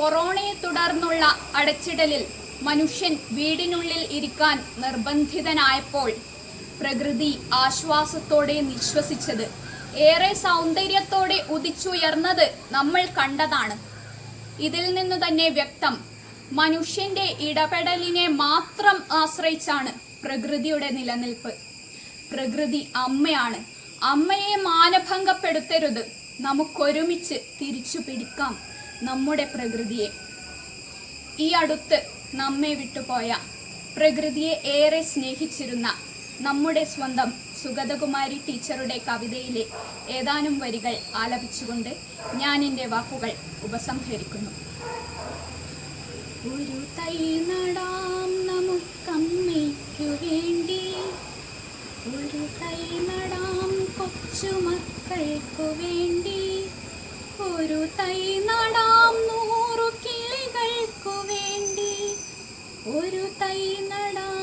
കൊറോണയെ തുടർന്നുള്ള അടച്ചിടലിൽ മനുഷ്യൻ വീടിനുള്ളിൽ ഇരിക്കാൻ നിർബന്ധിതനായപ്പോൾ പ്രകൃതി ആശ്വാസത്തോടെ നിശ്വസിച്ചത്, ഏറെ സൗന്ദര്യത്തോടെ ഉദിച്ചുയർന്നത് നമ്മൾ കണ്ടതാണ്. ഇതിൽ നിന്നു തന്നെ വ്യക്തം, മനുഷ്യന്റെ ഇടപെടലിനെ മാത്രം ആശ്രയിച്ചാണ് പ്രകൃതിയുടെ നിലനിൽപ്പ്. പ്രകൃതി അമ്മയാണ്. അമ്മയെ മാനഭംഗപ്പെടുത്തരുത്. നമുക്കൊരുമിച്ച് തിരിച്ചു പിടിക്കാം നമ്മുടെ പ്രകൃതിയെ. ഈ അടുത്ത് നമ്മെ വിട്ടുപോയ, പ്രകൃതിയെ ഏറെ സ്നേഹിച്ചിരുന്ന നമ്മുടെ സ്വന്തം സുഗതകുമാരി ടീച്ചറുടെ കവിതയിലെ ഏതാനും വരികൾ ആലപിച്ചുകൊണ്ട് ഞാൻ എൻ്റെ വാക്കുകൾ ഉപസംഹരിക്കുന്നു. ഒരു തൈ നടാം നമുക്കമ്മയ്ക്കു വേണ്ടി, ഒരു തൈ നടാം കൊച്ചുമക്കൾക്കു വേണ്ടി, ഒരു തൈ നടാം 100 കിളികൾക്കു വേണ്ടി, ഒരു തൈ നടാം